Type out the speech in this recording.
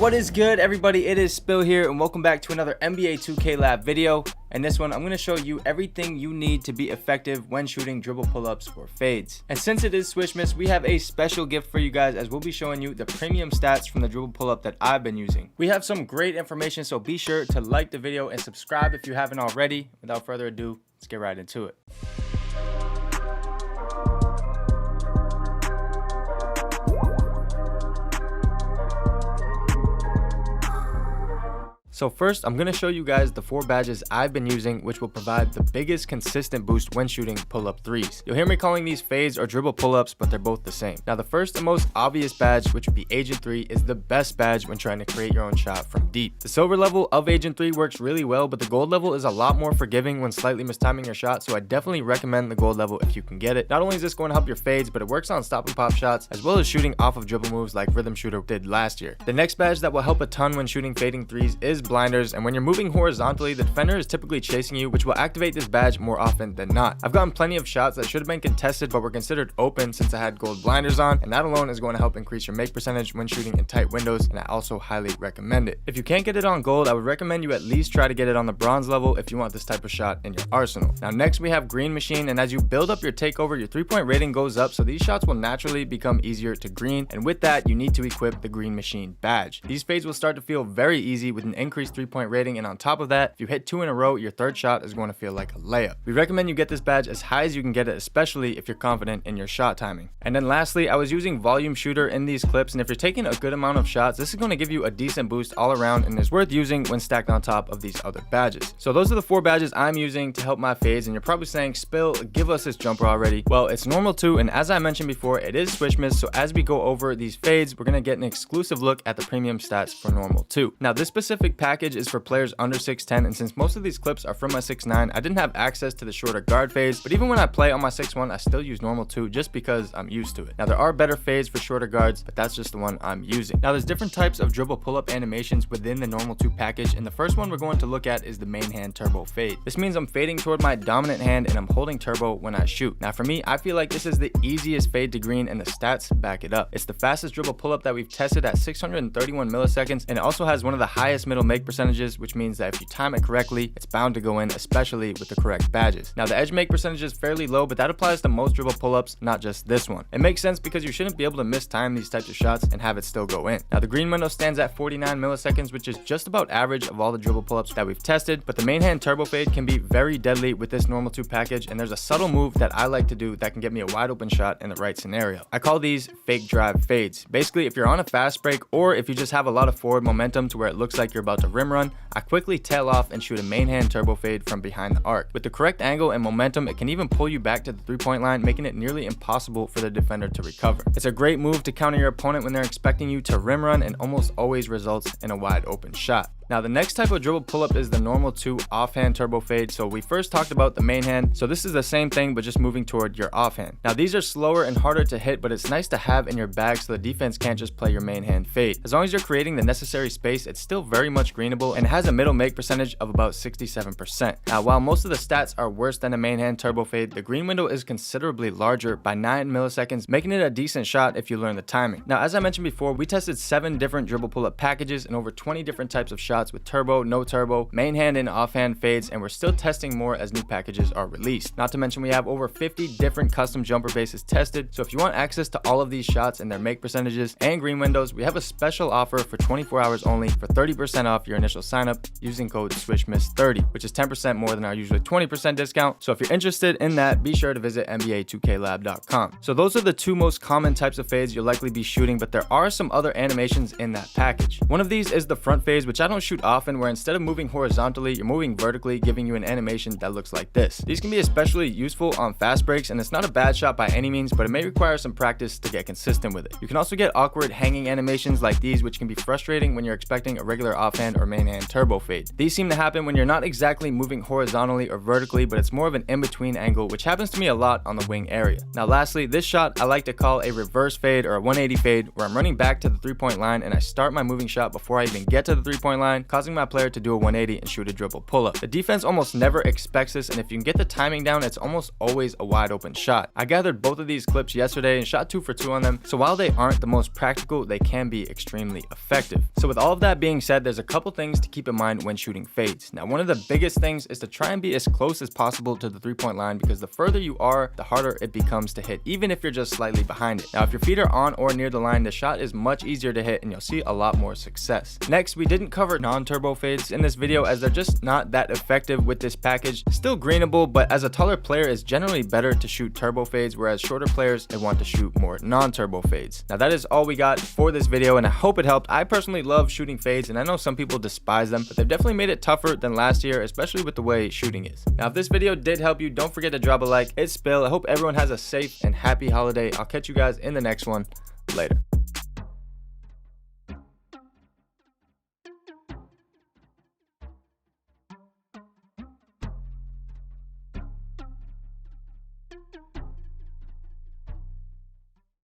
What is good, everybody? It is Spill here, and welcome back to another NBA 2K Lab video. In this one, I'm going to show you everything you need to be effective when shooting dribble pull-ups or fades. And since it is Swishmas, we have a special gift for you guys, as we'll be showing you the premium stats from the dribble pull-up that I've been using. We have some great information, so be sure to like the video and subscribe if you haven't already. Without further ado, let's get right into it. So first, I'm going to show you guys the 4 badges I've been using, which will provide the biggest consistent boost when shooting pull-up threes. You'll hear me calling these fades or dribble pull-ups, but they're both the same. Now, the first and most obvious badge, which would be Agent 3, is the best badge when trying to create your own shot from deep. The silver level of Agent 3 works really well, but the gold level is a lot more forgiving when slightly mistiming your shot, so I definitely recommend the gold level if you can get it. Not only is this going to help your fades, but it works on stop and pop shots, as well as shooting off of dribble moves like Rhythm Shooter did last year. The next badge that will help a ton when shooting fading threes is Blinders, and when you're moving horizontally, the defender is typically chasing you, which will activate this badge more often than not. I've gotten plenty of shots that should have been contested but were considered open since I had gold blinders on, and that alone is going to help increase your make percentage when shooting in tight windows, and I also highly recommend it. If you can't get it on gold, I would recommend you at least try to get it on the bronze level if you want this type of shot in your arsenal. Now next we have Green Machine, and as you build up your takeover, your 3-point rating goes up, so these shots will naturally become easier to green, and with that you need to equip the Green Machine badge. These fades will start to feel very easy with an increased 3-point rating, and on top of that, if you hit 2 in a row, your third shot is going to feel like a layup. We recommend you get this badge as high as you can get it, especially if you're confident in your shot timing. And then lastly, I was using Volume Shooter in these clips, and if you're taking a good amount of shots, this is going to give you a decent boost all around and is worth using when stacked on top of these other badges. So those are the 4 badges I'm using to help my fades, and you're probably saying, Spill, give us this jumper already. Well, it's normal too, and as I mentioned before, it is Swishmas, so as we go over these fades, we're going to get an exclusive look at the premium stats for normal too. Now, this specific package is for players under 6'10", and since most of these clips are from my 6'9", I didn't have access to the shorter guard phase, but even when I play on my 6'1", I still use normal 2 just because I'm used to it. Now, there are better fades for shorter guards, but that's just the one I'm using. Now, there's different types of dribble pull-up animations within the normal 2 package, and the first one we're going to look at is the main hand turbo fade. This means I'm fading toward my dominant hand and I'm holding turbo when I shoot. Now, for me, I feel like this is the easiest fade to green, and the stats back it up. It's the fastest dribble pull-up that we've tested at 631 milliseconds, and it also has one of the highest middle make percentages, which means that if you time it correctly, it's bound to go in, especially with the correct badges. Now, the edge make percentage is fairly low, but that applies to most dribble pull-ups, not just this one. It makes sense because you shouldn't be able to mistime these types of shots and have it still go in. Now, the green window stands at 49 milliseconds, which is just about average of all the dribble pull-ups that we've tested, but the main hand turbo fade can be very deadly with this normal 2 package, and there's a subtle move that I like to do that can get me a wide open shot in the right scenario. I call these fake drive fades. Basically, if you're on a fast break, or if you just have a lot of forward momentum to where it looks like you're about to rim run, I quickly tail off and shoot a main hand turbo fade from behind the arc. With the correct angle and momentum, it can even pull you back to the 3-point line, making it nearly impossible for the defender to recover. It's a great move to counter your opponent when they're expecting you to rim run, and almost always results in a wide open shot. Now, the next type of dribble pull-up is the normal 2 offhand turbo fade. So we first talked about the main hand, so this is the same thing but just moving toward your offhand. Now, these are slower and harder to hit, but it's nice to have in your bag so the defense can't just play your main hand fade. As long as you're creating the necessary space, it's still very much greenable and has a middle make percentage of about 67%. Now, while most of the stats are worse than the main hand turbo fade, the green window is considerably larger by 9 milliseconds, making it a decent shot if you learn the timing. Now, as I mentioned before, we tested 7 different dribble pull-up packages and over 20 different types of shots with turbo, no turbo, main hand and offhand fades, and we're still testing more as new packages are released. Not to mention we have over 50 different custom jumper bases tested, so if you want access to all of these shots and their make percentages and green windows, we have a special offer for 24 hours only for 30% off your initial signup using code SWISHMAS30, which is 10% more than our usually 20% discount. So if you're interested in that, be sure to visit NBA2KLab.com. So those are the 2 most common types of fades you'll likely be shooting, but there are some other animations in that package. One of these is the front phase, which I don't shoot often, where instead of moving horizontally, you're moving vertically, giving you an animation that looks like this. These can be especially useful on fast breaks, and it's not a bad shot by any means, but it may require some practice to get consistent with it. You can also get awkward hanging animations like these, which can be frustrating when you're expecting a regular offhand or main hand turbo fade. These seem to happen when you're not exactly moving horizontally or vertically, but it's more of an in-between angle, which happens to me a lot on the wing area. Now lastly, this shot I like to call a reverse fade or a 180 fade, where I'm running back to the 3-point line and I start my moving shot before I even get to the 3-point line, line, causing my player to do a 180 and shoot a dribble pull-up. The defense almost never expects this, and if you can get the timing down, it's almost always a wide open shot. I gathered both of these clips yesterday and shot 2 for 2 on them, so while they aren't the most practical, they can be extremely effective. So with all of that being said, there's a couple things to keep in mind when shooting fades. Now, one of the biggest things is to try and be as close as possible to the 3-point line, because the further you are, the harder it becomes to hit, even if you're just slightly behind it. Now, if your feet are on or near the line, the shot is much easier to hit and you'll see a lot more success. Next, we didn't cover non-turbo fades in this video as they're just not that effective with this package. Still greenable, but as a taller player, it's generally better to shoot turbo fades, whereas shorter players, they want to shoot more non-turbo fades. Now, that is all we got for this video, and I hope it helped. I personally love shooting fades, and I know some people despise them, but they've definitely made it tougher than last year, especially with the way shooting is. Now, if this video did help you, don't forget to drop a like. It's Spill. I hope everyone has a safe and happy holiday. I'll catch you guys in the next one. Later.